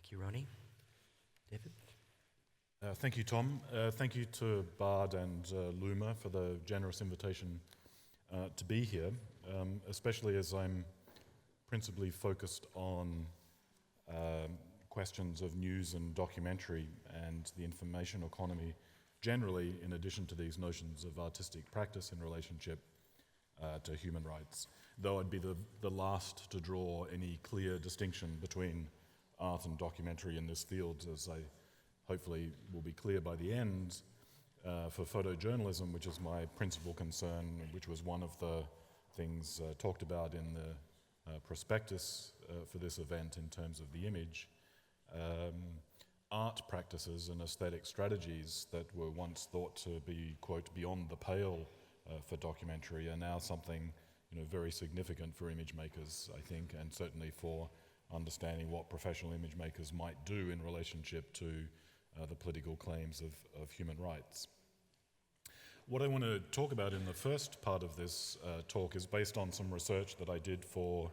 Thank you, Ronnie. David? Thank you, Tom. Thank you to Bard and Luma for the generous invitation to be here, especially as I'm principally focused on questions of news and documentary and the information economy generally, in addition to these notions of artistic practice in relationship to human rights. Though I'd be the last to draw any clear distinction between art and documentary in this field, as I hopefully will be clear by the end, for photojournalism, which is my principal concern, which was one of the things talked about in the prospectus for this event in terms of the image. Art practices and aesthetic strategies that were once thought to be, quote, beyond the pale for documentary are now something, very significant for image makers, I think, and certainly for understanding what professional image makers might do in relationship to the political claims of human rights. What I want to talk about in the first part of this talk is based on some research that I did for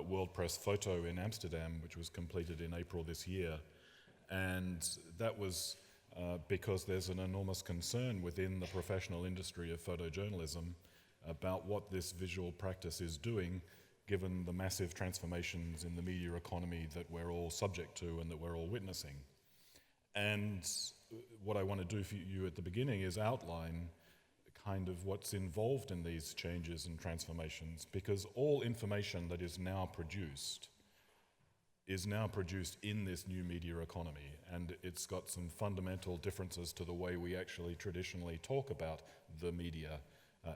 World Press Photo in Amsterdam, which was completed in April this year. And that was because there's an enormous concern within the professional industry of photojournalism about what this visual practice is doing, given the massive transformations in the media economy that we're all subject to and that we're all witnessing. And what I want to do for you at the beginning is outline kind of what's involved in these changes and transformations, because all information that is now produced in this new media economy, and it's got some fundamental differences to the way we actually traditionally talk about the media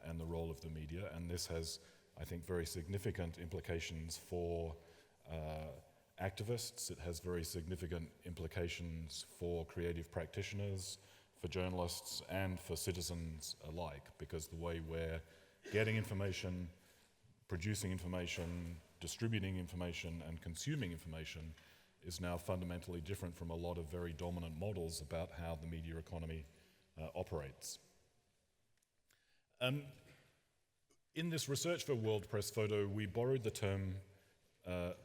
and the role of the media, and this has, I think, very significant implications for activists. It has very significant implications for creative practitioners, for journalists, and for citizens alike, because the way we're getting information, producing information, distributing information, and consuming information is now fundamentally different from a lot of very dominant models about how the media economy operates. In this research for World Press Photo, we borrowed the term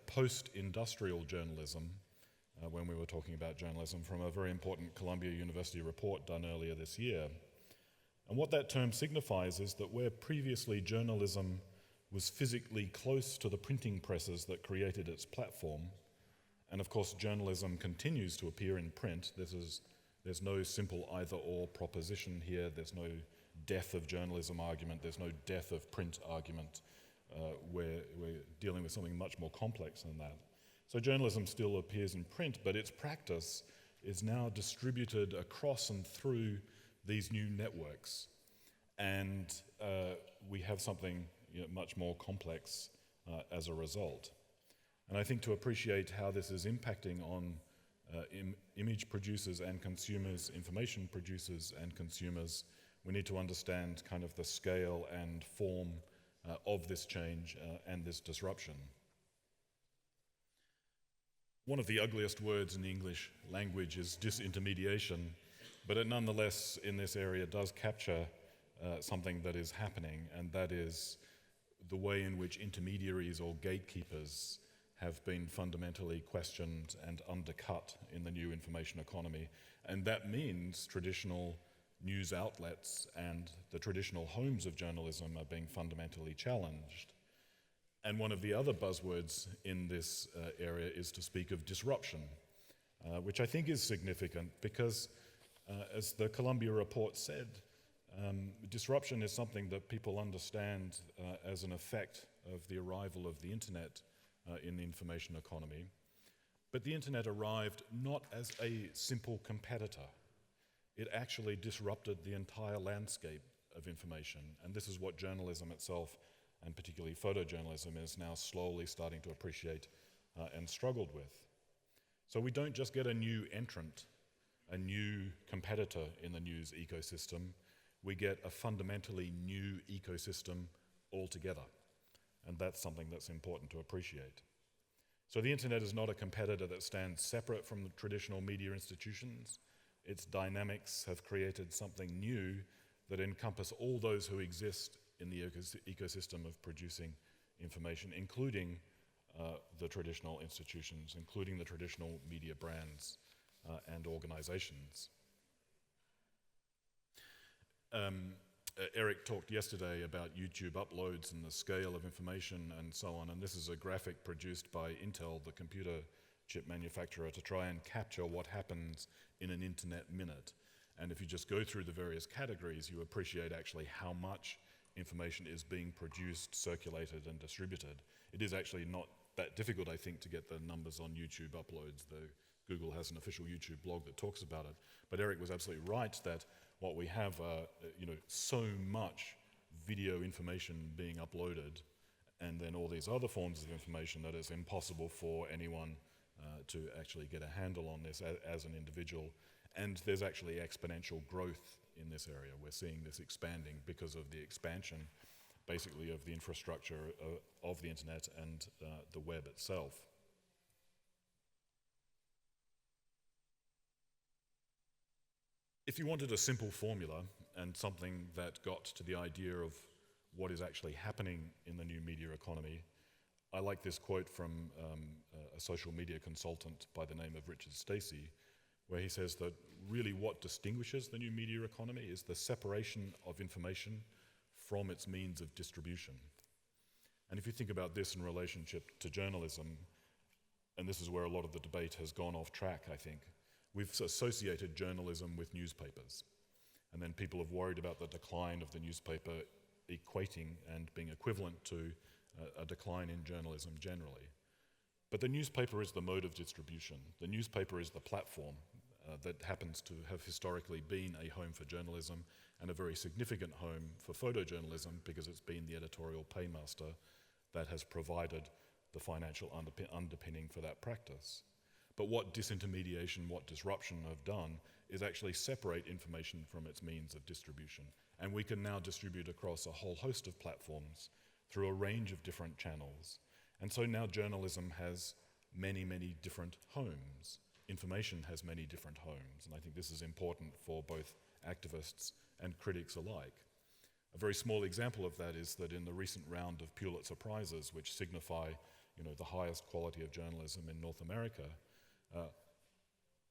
post-industrial journalism when we were talking about journalism from a very important Columbia University report done earlier this year. And what that term signifies is that where previously journalism was physically close to the printing presses that created its platform, and of course journalism continues to appear in print. There's no simple either-or proposition here. There's no death of journalism argument. There's no death of print argument. We're dealing with something much more complex than that. So journalism still appears in print, but its practice is now distributed across and through these new networks. And we have something much more complex as a result. And I think to appreciate how this is impacting on image producers and consumers, information producers and consumers, we need to understand kind of the scale and form of this change and this disruption. One of the ugliest words in the English language is disintermediation, but it nonetheless in this area does capture something that is happening, and that is the way in which intermediaries or gatekeepers have been fundamentally questioned and undercut in the new information economy. And that means traditional news outlets and the traditional homes of journalism are being fundamentally challenged. And one of the other buzzwords in this area is to speak of disruption, which I think is significant because, as the Columbia report said, disruption is something that people understand as an effect of the arrival of the internet in the information economy. But the internet arrived not as a simple competitor. It actually disrupted the entire landscape of information. And this is what journalism itself, and particularly photojournalism, is now slowly starting to appreciate and struggled with. So we don't just get a new entrant, a new competitor in the news ecosystem, we get a fundamentally new ecosystem altogether. And that's something that's important to appreciate. So the internet is not a competitor that stands separate from the traditional media institutions. Its dynamics have created something new that encompass all those who exist in the ecosystem of producing information, including the traditional institutions, including the traditional media brands and organizations. Eric talked yesterday about YouTube uploads and the scale of information and so on, and this is a graphic produced by Intel, the computer chip manufacturer, to try and capture what happens in an internet minute. And if you just go through the various categories, you appreciate actually how much information is being produced, circulated, and distributed. It is actually not that difficult, I think, to get the numbers on YouTube uploads, though Google has an official YouTube blog that talks about it. But Eric was absolutely right that what we have are, so much video information being uploaded, and then all these other forms of information that it's impossible for anyone to actually get a handle on this as an individual. And there's actually exponential growth in this area. We're seeing this expanding because of the expansion, basically, of the infrastructure of the internet and the web itself. If you wanted a simple formula and something that got to the idea of what is actually happening in the new media economy, I like this quote from a social media consultant by the name of Richard Stacey, where he says that really what distinguishes the new media economy is the separation of information from its means of distribution. And if you think about this in relationship to journalism, and this is where a lot of the debate has gone off track, I think, we've associated journalism with newspapers. And then people have worried about the decline of the newspaper equating and being equivalent to a decline in journalism generally. But the newspaper is the mode of distribution. The newspaper is the platform that happens to have historically been a home for journalism and a very significant home for photojournalism because it's been the editorial paymaster that has provided the financial underpinning for that practice. But what disintermediation, what disruption have done is actually separate information from its means of distribution. And we can now distribute across a whole host of platforms through a range of different channels. And so now journalism has many, many different homes. Information has many different homes, and I think this is important for both activists and critics alike. A very small example of that is that in the recent round of Pulitzer Prizes, which signify the highest quality of journalism in North America,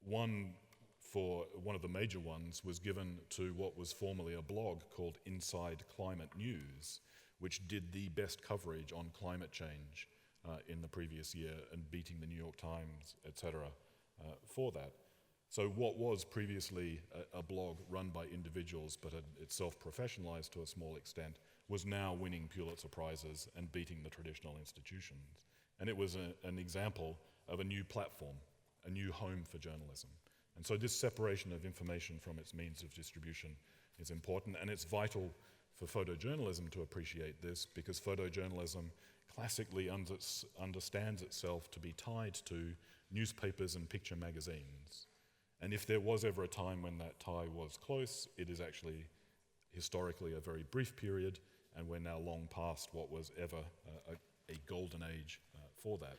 one of the major ones was given to what was formerly a blog called Inside Climate News, which did the best coverage on climate change in the previous year and beating the New York Times, etc., for that. So what was previously a blog run by individuals but had itself professionalized to a small extent was now winning Pulitzer Prizes and beating the traditional institutions. And it was an example of a new platform, a new home for journalism. And so this separation of information from its means of distribution is important, and it's vital for photojournalism to appreciate this, because photojournalism classically understands itself to be tied to newspapers and picture magazines. And if there was ever a time when that tie was close, it is actually historically a very brief period, and we're now long past what was ever a golden age for that.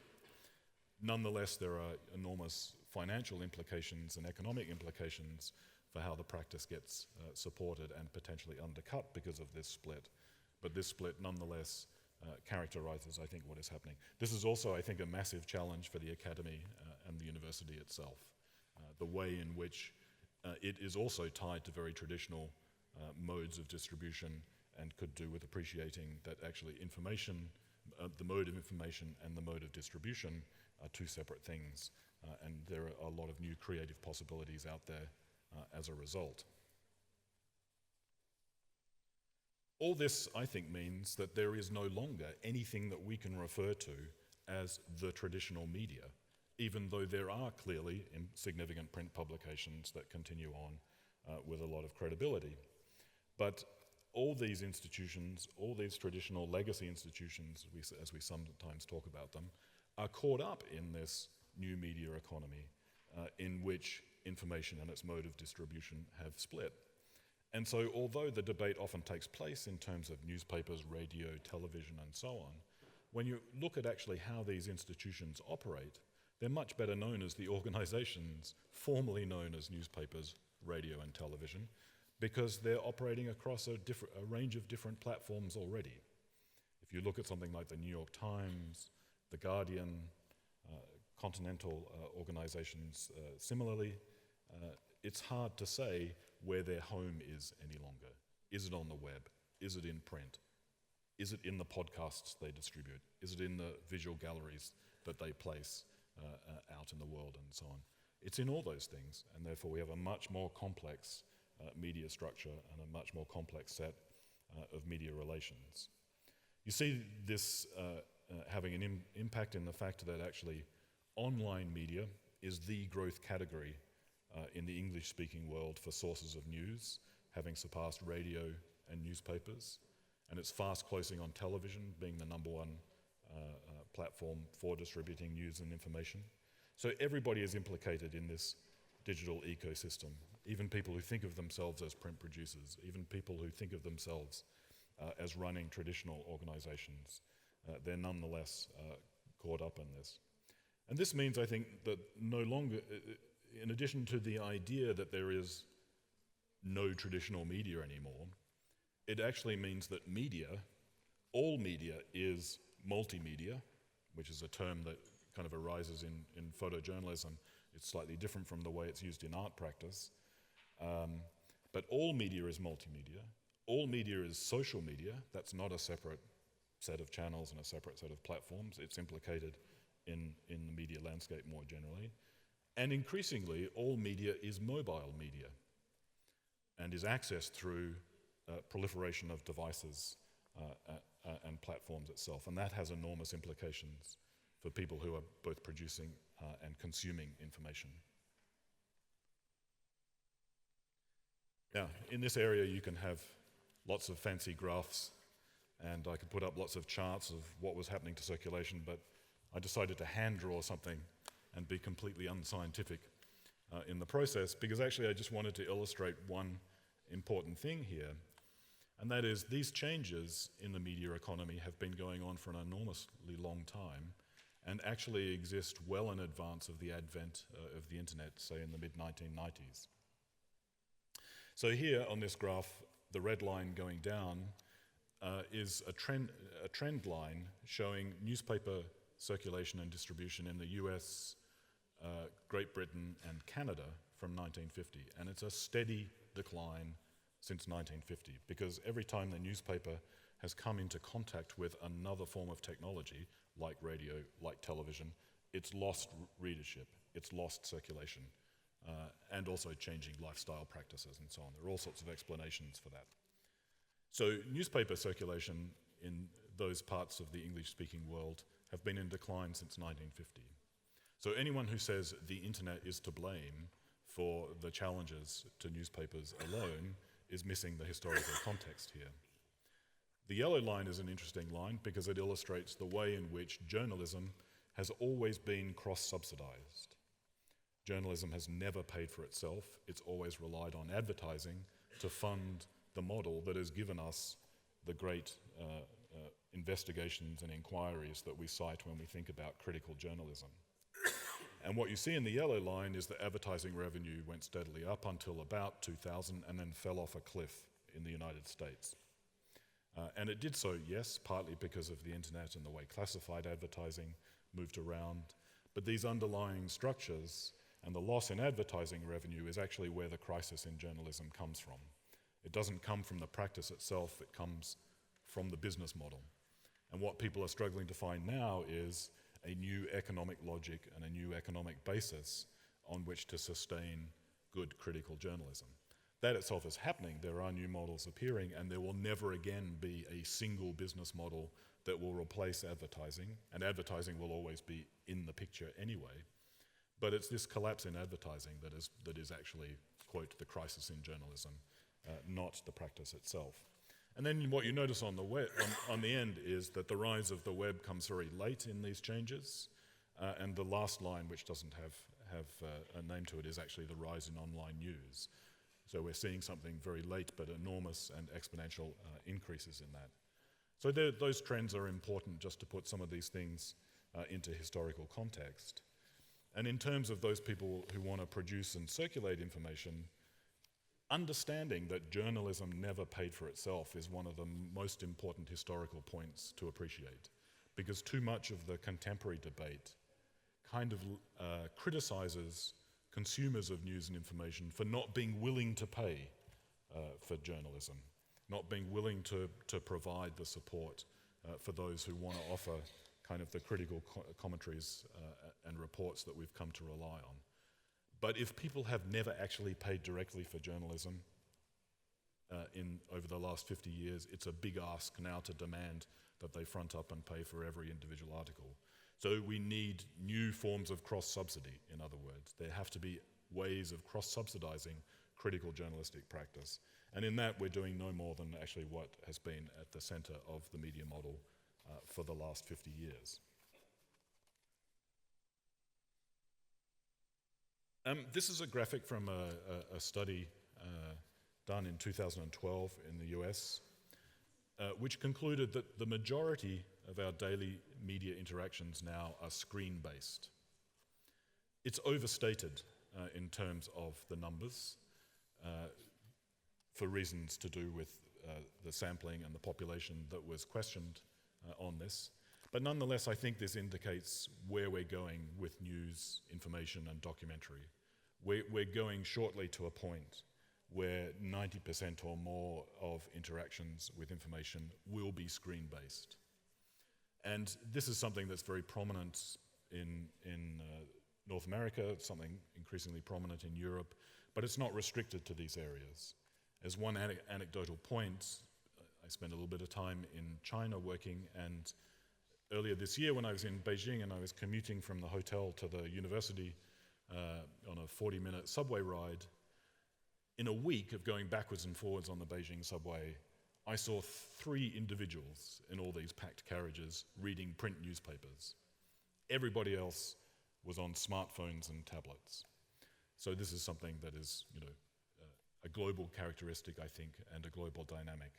Nonetheless, there are enormous financial implications and economic implications for how the practice gets supported and potentially undercut because of this split. But this split nonetheless characterizes, I think, what is happening. This is also, I think, a massive challenge for the academy and the university itself. The way in which it is also tied to very traditional modes of distribution and could do with appreciating that actually information, the mode of information and the mode of distribution are two separate things. And there are a lot of new creative possibilities out there as a result. All this, I think, means that there is no longer anything that we can refer to as the traditional media, even though there are clearly significant print publications that continue on with a lot of credibility. But all these institutions, all these traditional legacy institutions, as we sometimes talk about them, are caught up in this new media economy in which information and its mode of distribution have split. And so although the debate often takes place in terms of newspapers, radio, television, and so on, when you look at actually how these institutions operate, they're much better known as the organizations formerly known as newspapers, radio, and television, because they're operating across a range of different platforms already. If you look at something like the New York Times, The Guardian, continental organisations similarly. It's hard to say where their home is any longer. Is it on the web? Is it in print? Is it in the podcasts they distribute? Is it in the visual galleries that they place out in the world and so on? It's in all those things, and therefore we have a much more complex media structure and a much more complex set of media relations. You see this having an impact in the fact that actually online media is the growth category in the English-speaking world for sources of news, having surpassed radio and newspapers, and it's fast closing on television, being the number one platform for distributing news and information. So everybody is implicated in this digital ecosystem, even people who think of themselves as print producers, even people who think of themselves as running traditional organizations. They're nonetheless caught up in this. And this means, I think, that no longer, in addition to the idea that there is no traditional media anymore, it actually means that media, all media, is multimedia, which is a term that kind of arises in photojournalism. It's slightly different from the way it's used in art practice. But all media is multimedia. All media is social media. That's not a separate set of channels and a separate set of platforms. It's implicated in the media landscape more generally. And increasingly, all media is mobile media and is accessed through proliferation of devices and platforms itself. And that has enormous implications for people who are both producing and consuming information. Now, in this area, you can have lots of fancy graphs, and I could put up lots of charts of what was happening to circulation, but I decided to hand draw something and be completely unscientific in the process, because actually I just wanted to illustrate one important thing here, and that is these changes in the media economy have been going on for an enormously long time and actually exist well in advance of the advent of the internet, say in the mid-1990s. So here on this graph, the red line going down is a trend line showing newspaper circulation and distribution in the US, Great Britain, and Canada from 1950. And it's a steady decline since 1950, because every time the newspaper has come into contact with another form of technology, like radio, like television, it's lost readership, it's lost circulation, and also changing lifestyle practices and so on. There are all sorts of explanations for that. So newspaper circulation in those parts of the English-speaking world have been in decline since 1950. So anyone who says the internet is to blame for the challenges to newspapers alone is missing the historical context here. The yellow line is an interesting line because it illustrates the way in which journalism has always been cross-subsidized. Journalism has never paid for itself. It's always relied on advertising to fund the model that has given us the great investigations and inquiries that we cite when we think about critical journalism. And what you see in the yellow line is that advertising revenue went steadily up until about 2000 and then fell off a cliff in the United States. And it did so, yes, partly because of the internet and the way classified advertising moved around, but these underlying structures and the loss in advertising revenue is actually where the crisis in journalism comes from. It doesn't come from the practice itself, it comes from the business model. And what people are struggling to find now is a new economic logic and a new economic basis on which to sustain good critical journalism. That itself is happening. There are new models appearing, and there will never again be a single business model that will replace advertising, and advertising will always be in the picture anyway. But it's this collapse in advertising that is actually, quote, the crisis in journalism, not the practice itself. And then what you notice on the web, on the end is that the rise of the web comes very late in these changes, and the last line, which doesn't have a name to it, is actually the rise in online news. So we're seeing something very late but enormous and exponential increases in that. So those trends are important just to put some of these things into historical context. And in terms of those people who want to produce and circulate information, understanding that journalism never paid for itself is one of the most important historical points to appreciate. because too much of the contemporary debate kind of criticizes consumers of news and information for not being willing to pay for journalism, not being willing to provide the support for those who want to offer kind of the critical commentaries and reports that we've come to rely on. But if people have never actually paid directly for journalism over the last 50 years, it's a big ask now to demand that they front up and pay for every individual article. So we need new forms of cross-subsidy, in other words. There have to be ways of cross-subsidizing critical journalistic practice. And in that, we're doing no more than actually what has been at the center of the media model for the last 50 years. This is a graphic from a study done in 2012 in the US, which concluded that the majority of our daily media interactions now are screen-based. It's overstated in terms of the numbers for reasons to do with the sampling and the population that was questioned on this. But nonetheless, I think this indicates where we're going with news, information, and documentary. We're going shortly to a point where 90% or more of interactions with information will be screen-based. And this is something that's very prominent in North America, it's something increasingly prominent in Europe, but it's not restricted to these areas. As one anecdotal point, I spent a little bit of time in China working, and earlier this year when I was in Beijing and I was commuting from the hotel to the university on a 40-minute subway ride, in a week of going backwards and forwards on the Beijing subway, I saw 3 individuals in all these packed carriages reading print newspapers. Everybody else was on smartphones and tablets. So this is something that is, a global characteristic, I think, and a global dynamic.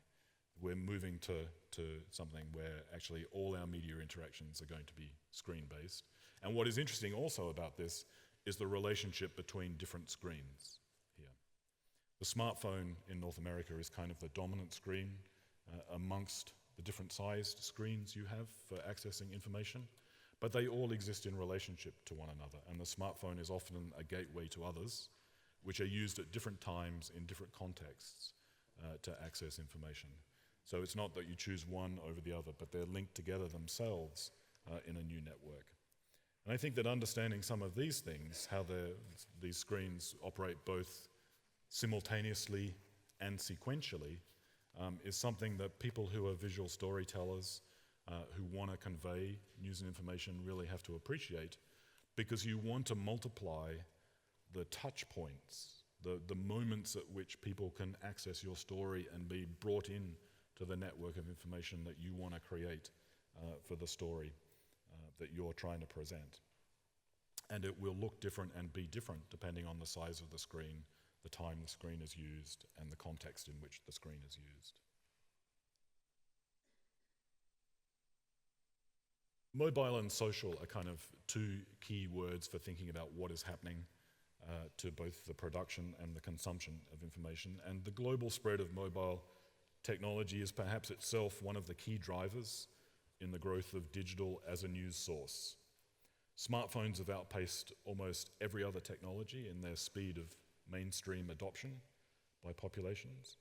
We're moving to something where actually all our media interactions are going to be screen-based. And what is interesting also about this is the relationship between different screens here. The smartphone in North America is kind of the dominant screen amongst the different sized screens you have for accessing information, but they all exist in relationship to one another, and the smartphone is often a gateway to others, which are used at different times in different contexts to access information. So it's not that you choose one over the other, but they're linked together themselves in a new network. And I think that understanding some of these things, how these screens operate both simultaneously and sequentially, is something that people who are visual storytellers, who want to convey news and information really have to appreciate, because you want to multiply the touch points, the moments at which people can access your story and be brought in to the network of information that you want to create for the story that you're trying to present. And it will look different and be different depending on the size of the screen, the time the screen is used, and the context in which the screen is used. Mobile and social are kind of 2 key words for thinking about what is happening to both the production and the consumption of information. And the global spread of mobile technology is perhaps itself one of the key drivers in the growth of digital as a news source. Smartphones have outpaced almost every other technology in their speed of mainstream adoption by populations,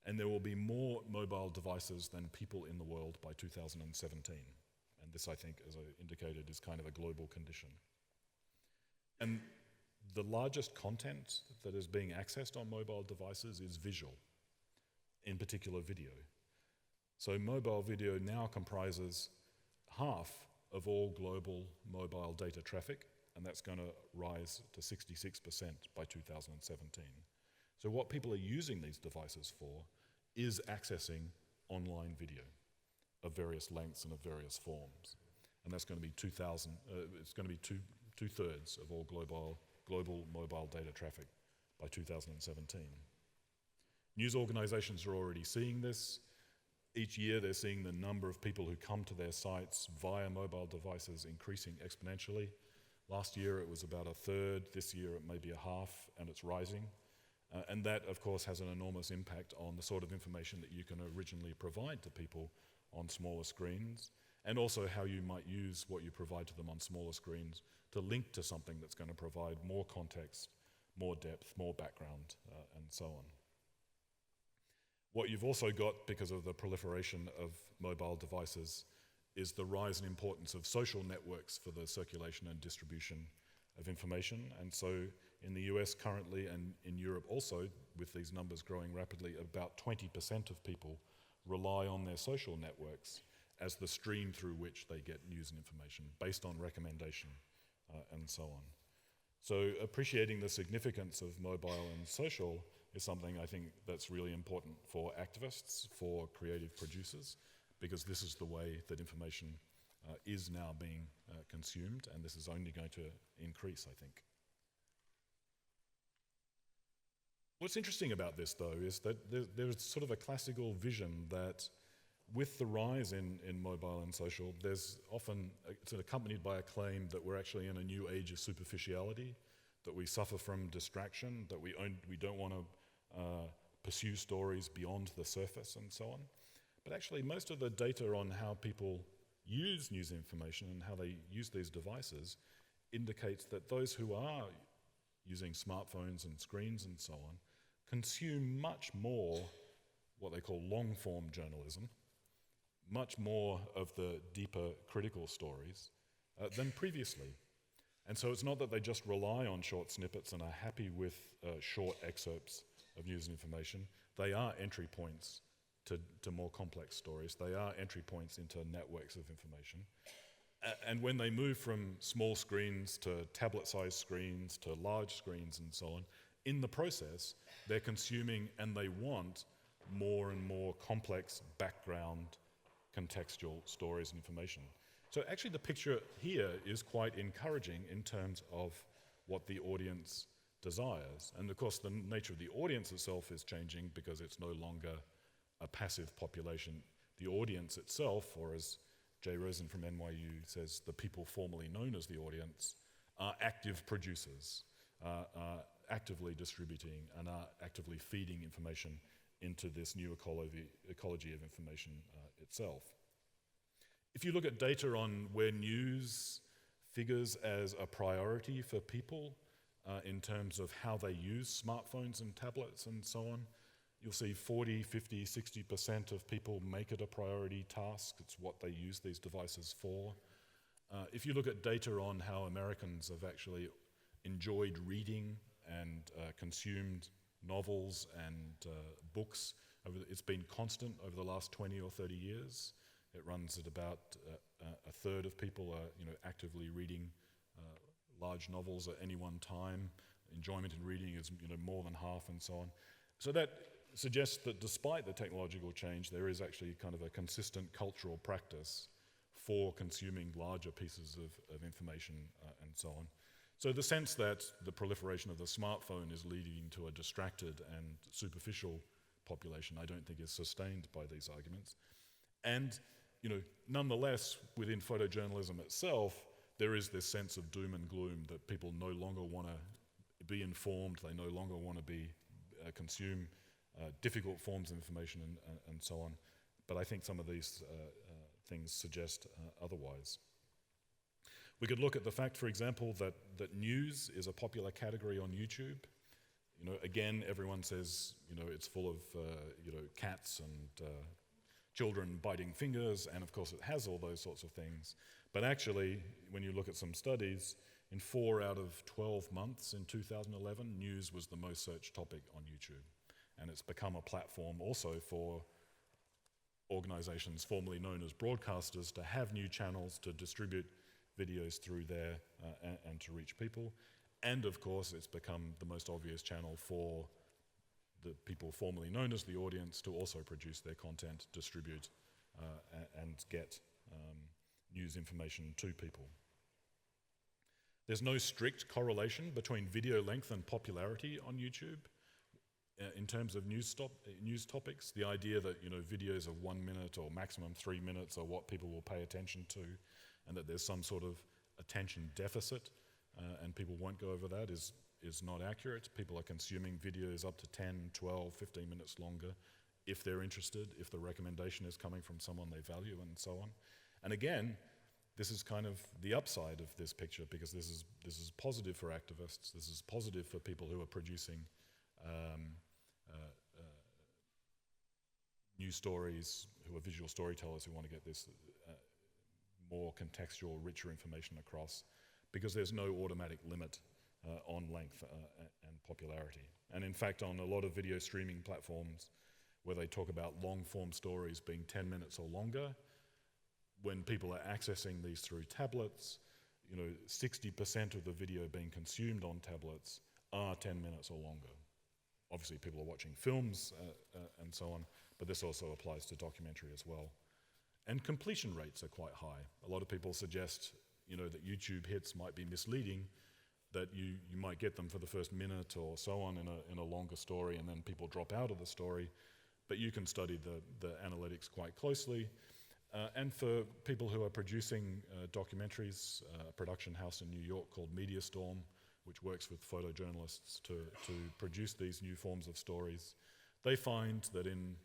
and there will be more mobile devices than people in the world by 2017. And this, I think, as I indicated, is kind of a global condition. And the largest content that is being accessed on mobile devices is visual, in particular video. So mobile video now comprises half of all global mobile data traffic, and that's going to rise to 66% by 2017. So what people are using these devices for is accessing online video of various lengths and of various forms. And that's going to be it's going to be two-thirds of all global mobile data traffic by 2017. News organizations are already seeing this. Each year they're seeing the number of people who come to their sites via mobile devices increasing exponentially. Last year it was about 1/3, this year it may be 1/2, and it's rising. And that, of course, has an enormous impact on the sort of information that you can originally provide to people on smaller screens, and also how you might use what you provide to them on smaller screens to link to something that's going to provide more context, more depth, more background, and so on. What you've also got, because of the proliferation of mobile devices, is the rise in importance of social networks for the circulation and distribution of information. And so in the US currently, and in Europe also, with these numbers growing rapidly, about 20% of people rely on their social networks as the stream through which they get news and information, based on recommendation and so on. So appreciating the significance of mobile and social is something I think that's really important for activists, for creative producers, because this is the way that information is now being consumed, and this is only going to increase, I think. What's interesting about this, though, is that there's sort of a classical vision that with the rise in mobile and social, there's often, it's accompanied by a claim that we're actually in a new age of superficiality, that we suffer from distraction, that we don't want to pursue stories beyond the surface and so on. But actually, most of the data on how people use news information and how they use these devices indicates that those who are using smartphones and screens and so on consume much more what they call long-form journalism, much more of the deeper critical stories than previously. And so it's not that they just rely on short snippets and are happy with short excerpts of news and information. They are entry points to more complex stories. They are entry points into networks of information. And when they move from small screens to tablet-sized screens to large screens and so on, in the process, they're consuming and they want more and more complex background contextual stories and information. So actually the picture here is quite encouraging in terms of what the audience desires. And of course the nature of the audience itself is changing because it's no longer a passive population. The audience itself, or as Jay Rosen from NYU says, the people formerly known as the audience, are active producers, are actively distributing and are actively feeding information into this new ecology of information itself. If you look at data on where news figures as a priority for people in terms of how they use smartphones and tablets and so on, you'll see 40, 50, 60% of people make it a priority task. It's what they use these devices for. If you look at data on how Americans have actually enjoyed reading and consumed novels and books, it's been constant over the last 20 or 30 years. It runs at about a third of people are actively reading large novels at any one time. Enjoyment in reading is more than half and so on. So that suggests that despite the technological change, there is actually kind of a consistent cultural practice for consuming larger pieces of information and so on. So the sense that the proliferation of the smartphone is leading to a distracted and superficial population, I don't think is sustained by these arguments. And nonetheless, within photojournalism itself, there is this sense of doom and gloom that people no longer want to be informed, they no longer want to be consume difficult forms of information and so on. But I think some of these things suggest otherwise. We could look at the fact, for example, that news is a popular category on YouTube. Again, everyone says, it's full of, cats and children biting fingers, and of course it has all those sorts of things. But actually, when you look at some studies, in 4 out of 12 months in 2011, news was the most searched topic on YouTube. And it's become a platform also for organizations formerly known as broadcasters to have new channels to distribute videos through there and to reach people. And of course, it's become the most obvious channel for the people formerly known as the audience to also produce their content, distribute, and get news information to people. There's no strict correlation between video length and popularity on YouTube in terms of news topics. The idea that videos of 1 minute or maximum 3 minutes are what people will pay attention to, and that there's some sort of attention deficit and people won't go over that is not accurate. People are consuming videos up to 10, 12, 15 minutes longer if they're interested, if the recommendation is coming from someone they value and so on. And again, this is kind of the upside of this picture, because this is positive for activists, this is positive for people who are producing new stories, who are visual storytellers who want to get this more contextual, richer information across, because there's no automatic limit on length and popularity. And in fact, on a lot of video streaming platforms where they talk about long-form stories being 10 minutes or longer, when people are accessing these through tablets, 60% of the video being consumed on tablets are 10 minutes or longer. Obviously, people are watching films and so on, but this also applies to documentary as well. And completion rates are quite high. A lot of people suggest, that YouTube hits might be misleading, that you might get them for the first minute or so on in a longer story, and then people drop out of the story. But you can study the analytics quite closely. And for people who are producing documentaries, a production house in New York called Media, which works with photojournalists to produce these new forms of stories, they find that in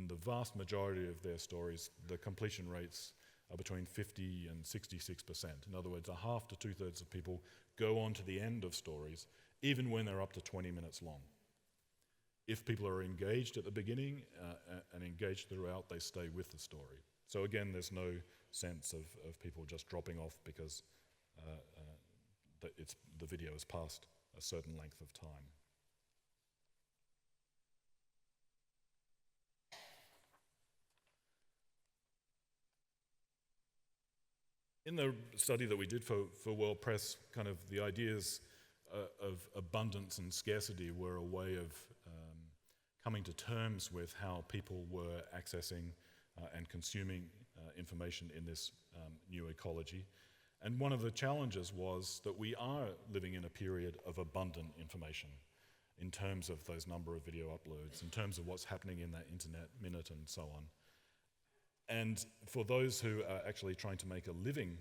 the vast majority of their stories, the completion rates are between 50 and 66%. In other words, a half to two-thirds of people go on to the end of stories, even when they're up to 20 minutes long. If people are engaged at the beginning and engaged throughout, they stay with the story. So again, there's no sense of people just dropping off because the video has passed a certain length of time. In the study that we did for World Press, kind of the ideas of abundance and scarcity were a way of coming to terms with how people were accessing and consuming information in this new ecology. And one of the challenges was that we are living in a period of abundant information in terms of those number of video uploads, in terms of what's happening in that internet minute and so on. And for those who are actually trying to make a living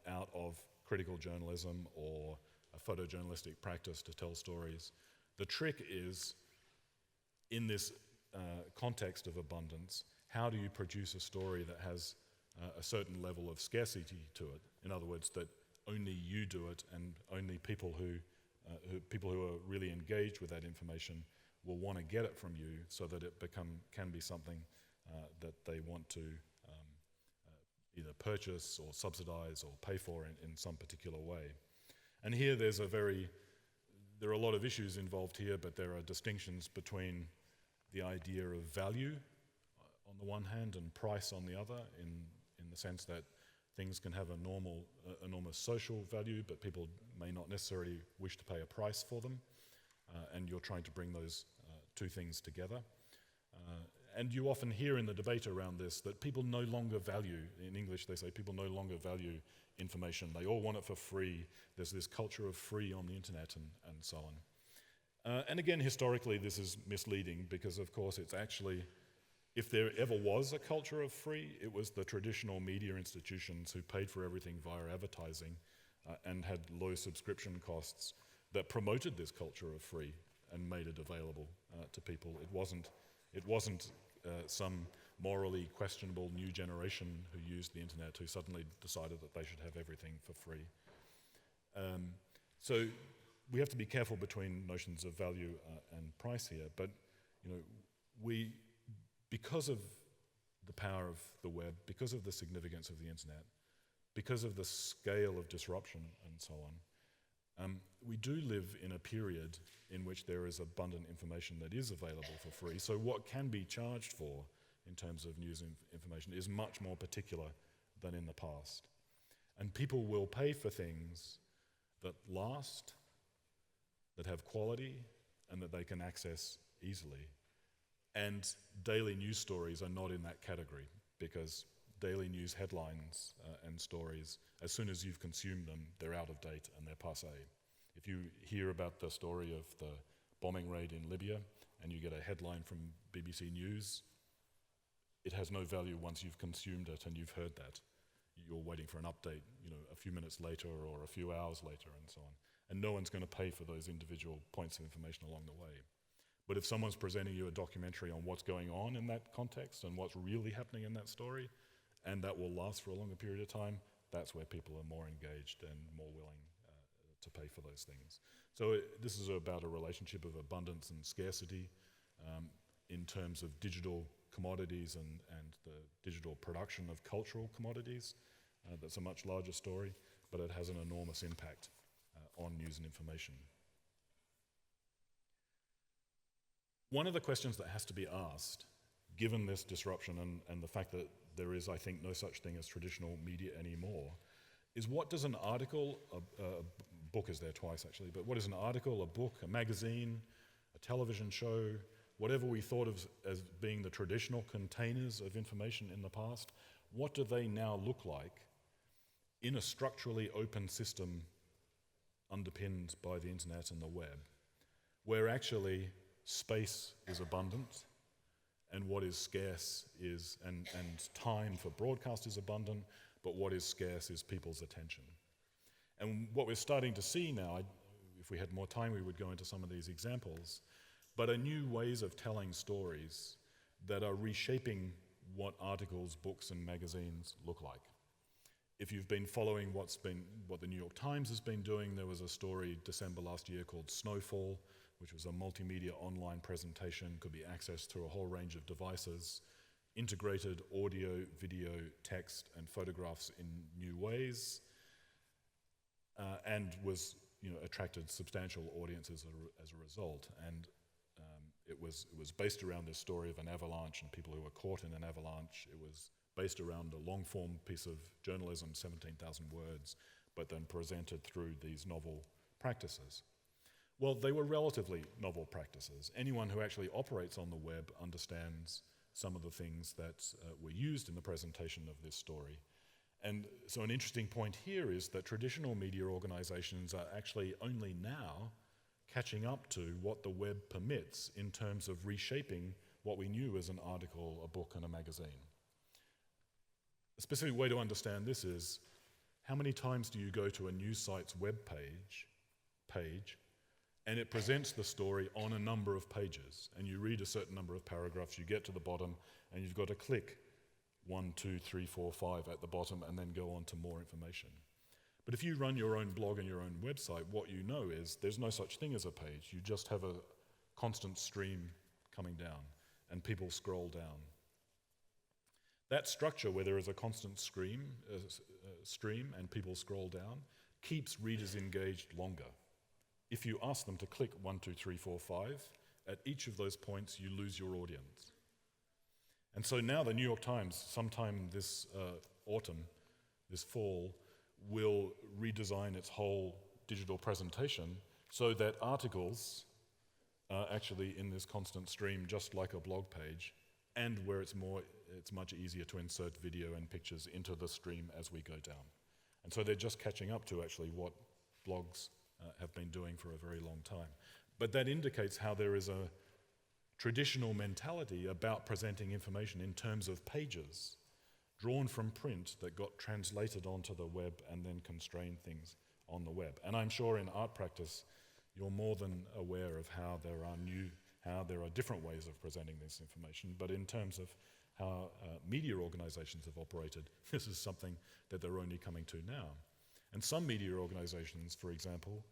out of critical journalism or a photojournalistic practice to tell stories, the trick is, in this context of abundance, how do you produce a story that has a certain level of scarcity to it? In other words, that only you do it, and only people who are really engaged with that information will want to get it from you, so that it can be something that they want to either purchase or subsidize or pay for in some particular way. And here there are a lot of issues involved here, but there are distinctions between the idea of value on the one hand and price on the other, in the sense that things can have enormous social value, but people may not necessarily wish to pay a price for them, and you're trying to bring those two things together. And you often hear in the debate around this that people no longer value, in English they say people no longer value information. They all want it for free. There's this culture of free on the internet and so on. And again, historically this is misleading, because of course it's actually, if there ever was a culture of free, it was the traditional media institutions who paid for everything via advertising and had low subscription costs that promoted this culture of free and made it available to people. It wasn't some morally questionable new generation who used the internet who suddenly decided that they should have everything for free. So we have to be careful between notions of value and price here, but because of the power of the web, because of the significance of the internet, because of the scale of disruption and so on, we do live in a period in which there is abundant information that is available for free. So what can be charged for in terms of news information is much more particular than in the past. And people will pay for things that last, that have quality, and that they can access easily. And daily news stories are not in that category, because daily news headlines and stories, as soon as you've consumed them, they're out of date and they're passé. If you hear about the story of the bombing raid in Libya and you get a headline from BBC News, it has no value once you've consumed it and you've heard that. You're waiting for an update, a few minutes later or a few hours later and so on. And no one's going to pay for those individual points of information along the way. But if someone's presenting you a documentary on what's going on in that context and what's really happening in that story, and that will last for a longer period of time, that's where people are more engaged and more willing to pay for those things. So this is about a relationship of abundance and scarcity in terms of digital commodities and the digital production of cultural commodities. That's a much larger story, but it has an enormous impact on news and information. One of the questions that has to be asked, given this disruption and the fact that there is, I think, no such thing as traditional media anymore, is what does an article, a book is there twice actually, but what is an article, a book, a magazine, a television show, whatever we thought of as being the traditional containers of information in the past, what do they now look like in a structurally open system underpinned by the internet and the web, where actually space is abundant and what is scarce is, and time for broadcast is abundant, but what is scarce is people's attention. And what we're starting to see now, if we had more time we would go into some of these examples, but are new ways of telling stories that are reshaping what articles, books and magazines look like. If you've been following what the New York Times has been doing, there was a story December last year called Snowfall, which was a multimedia online presentation, could be accessed through a whole range of devices, integrated audio, video, text, and photographs in new ways, and was, attracted substantial audiences as a result. And it was based around this story of an avalanche and people who were caught in an avalanche. It was based around a long-form piece of journalism, 17,000 words, but then presented through these novel practices. Well, they were relatively novel practices. Anyone who actually operates on the web understands some of the things that were used in the presentation of this story. And so an interesting point here is that traditional media organizations are actually only now catching up to what the web permits in terms of reshaping what we knew as an article, a book, and a magazine. A specific way to understand this is, how many times do you go to a news site's web page, and it presents the story on a number of pages, and you read a certain number of paragraphs, you get to the bottom, and you've got to click 1, 2, 3, 4, 5 at the bottom, and then go on to more information. But if you run your own blog and your own website, what you know is there's no such thing as a page. You just have a constant stream coming down, and people scroll down. That structure, where there is a constant stream and people scroll down, keeps readers engaged longer. If you ask them to click 1, 2, 3, 4, 5, at each of those points you lose your audience. And so now the New York Times, sometime this autumn, this fall, will redesign its whole digital presentation so that articles are actually in this constant stream, just like a blog page, and where it's much easier to insert video and pictures into the stream as we go down. And so they're just catching up to actually what blogs have been doing for a very long time. But that indicates how there is a traditional mentality about presenting information in terms of pages drawn from print that got translated onto the web and then constrained things on the web. And I'm sure in art practice you're more than aware of how there are different ways of presenting this information, but in terms of how media organizations have operated, this is something that they're only coming to now. And some media organizations, for example,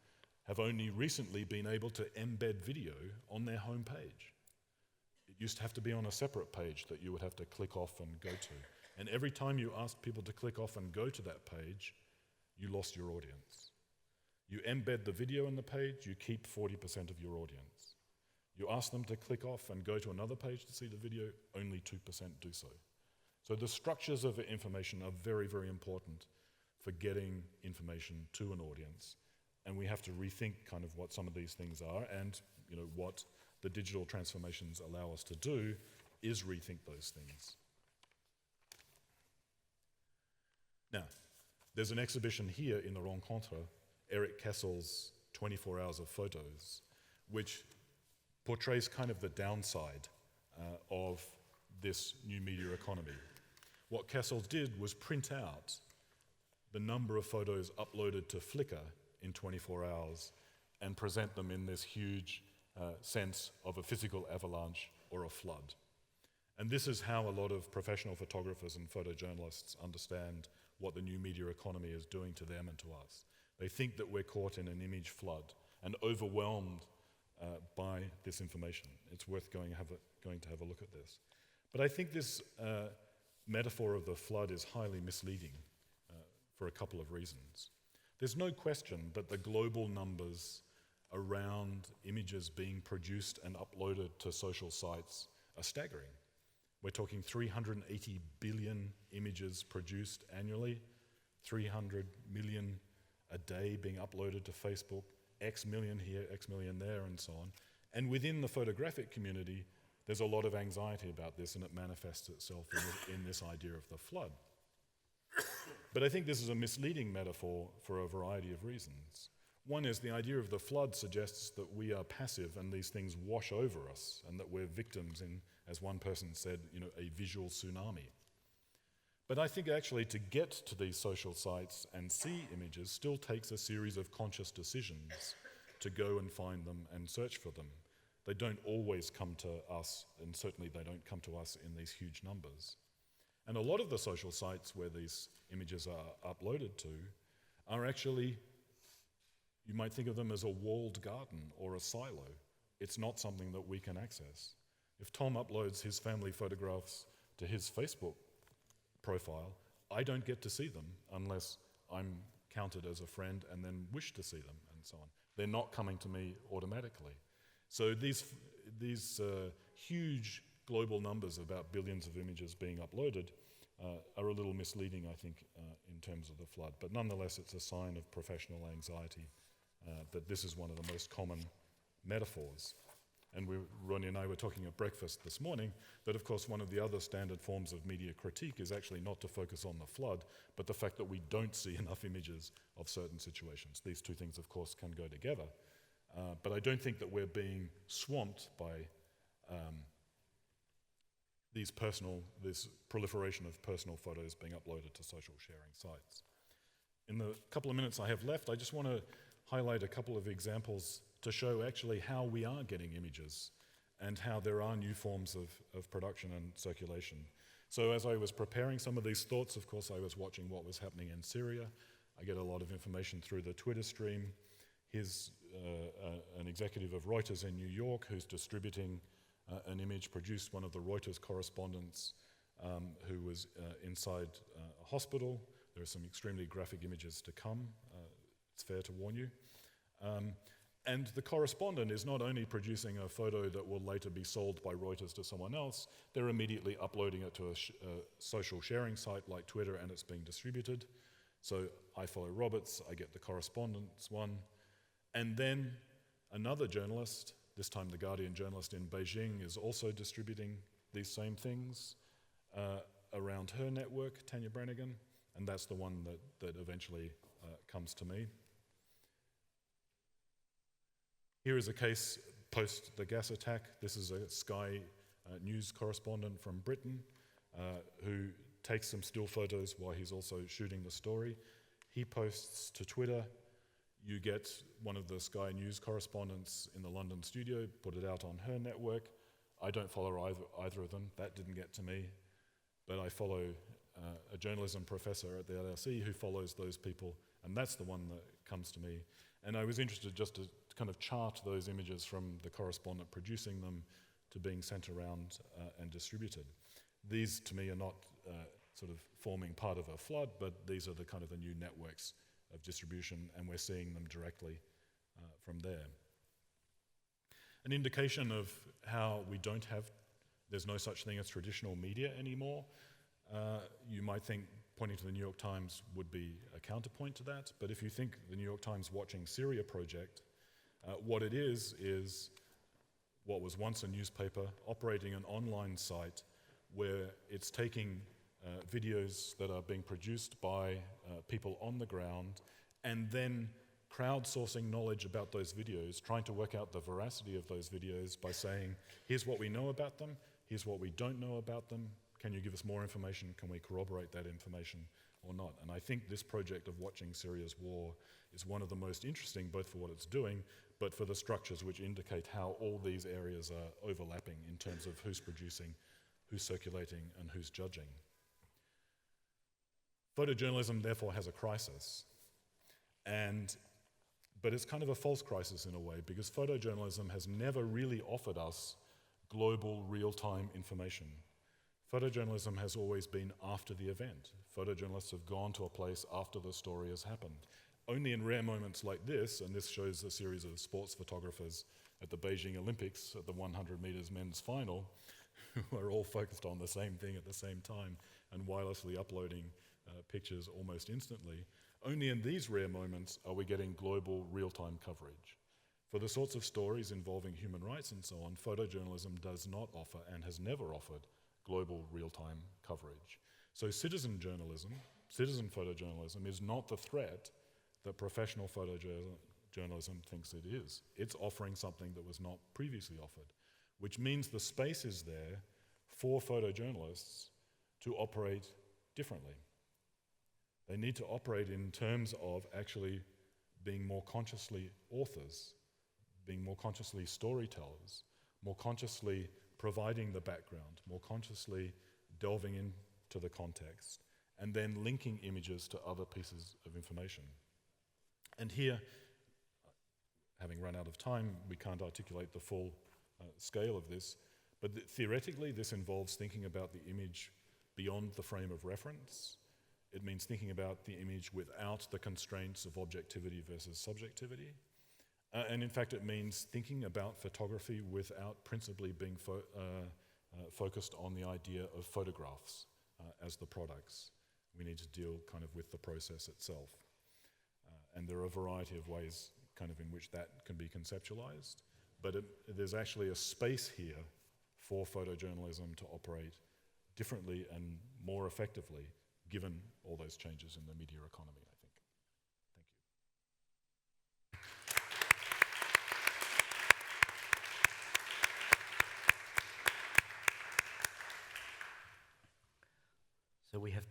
have only recently been able to embed video on their homepage. It used to have to be on a separate page that you would have to click off and go to. And every time you asked people to click off and go to that page, you lost your audience. You embed the video in the page, you keep 40% of your audience. You ask them to click off and go to another page to see the video, only 2% do so. So the structures of information are very, very important for getting information to an audience. And we have to rethink kind of what some of these things are, and what the digital transformations allow us to do is rethink those things. Now, there's an exhibition here in the Rencontre, Eric Kessel's 24 Hours of Photos, which portrays kind of the downside of this new media economy. What Kessel did was print out the number of photos uploaded to Flickr in 24 hours and present them in this huge sense of a physical avalanche or a flood. And this is how a lot of professional photographers and photojournalists understand what the new media economy is doing to them and to us. They think that we're caught in an image flood and overwhelmed by this information. It's worth going to have a look at this. But I think this metaphor of the flood is highly misleading for a couple of reasons. There's no question that the global numbers around images being produced and uploaded to social sites are staggering. We're talking 380 billion images produced annually, 300 million a day being uploaded to Facebook, X million here, X million there, and so on. And within the photographic community, there's a lot of anxiety about this, and it manifests itself in this idea of the flood. But I think this is a misleading metaphor for a variety of reasons. One is the idea of the flood suggests that we are passive and these things wash over us, and that we're victims in, as one person said, a visual tsunami. But I think actually to get to these social sites and see images still takes a series of conscious decisions to go and find them and search for them. They don't always come to us, and certainly they don't come to us in these huge numbers. And a lot of the social sites where these images are uploaded to are actually, you might think of them as a walled garden or a silo. It's not something that we can access. If Tom uploads his family photographs to his Facebook profile, I don't get to see them unless I'm counted as a friend and then wish to see them and so on. They're not coming to me automatically. So these huge global numbers about billions of images being uploaded are a little misleading, I think, in terms of the flood. But nonetheless, it's a sign of professional anxiety that this is one of the most common metaphors. And Ronnie and I were talking at breakfast this morning that, of course, one of the other standard forms of media critique is actually not to focus on the flood, but the fact that we don't see enough images of certain situations. These two things, of course, can go together. But I don't think that we're being swamped by this proliferation of personal photos being uploaded to social sharing sites. In the couple of minutes I have left, I just want to highlight a couple of examples to show actually how we are getting images and how there are new forms of production and circulation. So as I was preparing some of these thoughts, of course, I was watching what was happening in Syria. I get a lot of information through the Twitter stream. Here's an executive of Reuters in New York who's distributing an image, produced one of the Reuters correspondents who was inside a hospital. There are some extremely graphic images to come, it's fair to warn you. And the correspondent is not only producing a photo that will later be sold by Reuters to someone else, they're immediately uploading it to a social sharing site like Twitter, and it's being distributed. So I follow Roberts, I get the correspondent's one, and then another journalist, this time the Guardian journalist in Beijing, is also distributing these same things around her network, Tanya Brannigan, and that's the one that eventually comes to me. Here is a case post the gas attack. This is a Sky News correspondent from Britain who takes some still photos while he's also shooting the story. He posts to Twitter. You get one of the Sky News correspondents in the London studio, put it out on her network. I don't follow either of them. That didn't get to me. But I follow a journalism professor at the LSE who follows those people, and that's the one that comes to me. And I was interested just to kind of chart those images from the correspondent producing them to being sent around and distributed. These, to me, are not sort of forming part of a flood, but these are the kind of the new networks of distribution, and we're seeing them directly from there. An indication of how there's no such thing as traditional media anymore. You might think pointing to the New York Times would be a counterpoint to that, but if you think the New York Times Watching Syria project, what it is what was once a newspaper operating an online site where it's taking videos that are being produced by people on the ground and then crowdsourcing knowledge about those videos, trying to work out the veracity of those videos by saying, here's what we know about them, here's what we don't know about them, can you give us more information, can we corroborate that information or not? And I think this project of watching Syria's war is one of the most interesting, both for what it's doing, but for the structures which indicate how all these areas are overlapping in terms of who's producing, who's circulating, and who's judging. Photojournalism, therefore, has a crisis, but it's kind of a false crisis in a way, because photojournalism has never really offered us global, real-time information. Photojournalism has always been after the event. Photojournalists have gone to a place after the story has happened. Only in rare moments like this, and this shows a series of sports photographers at the Beijing Olympics at the 100 meters men's final, who are all focused on the same thing at the same time and wirelessly uploading pictures almost instantly. Only in these rare moments are we getting global real-time coverage. For the sorts of stories involving human rights and so on, photojournalism does not offer and has never offered global real-time coverage. So citizen journalism, citizen photojournalism is not the threat that professional photojournalism thinks it is. It's offering something that was not previously offered, which means the space is there for photojournalists to operate differently. They need to operate in terms of actually being more consciously authors, being more consciously storytellers, more consciously providing the background, more consciously delving into the context, and then linking images to other pieces of information. And here, having run out of time, we can't articulate the full scale of this, but theoretically this involves thinking about the image beyond the frame of reference. It means thinking about the image without the constraints of objectivity versus subjectivity. And in fact, it means thinking about photography without principally being focused on the idea of photographs as the products. We need to deal kind of with the process itself. And there are a variety of ways kind of in which that can be conceptualized, but there's actually a space here for photojournalism to operate differently and more effectively, given all those changes in the media economy, I think. Thank you. So we have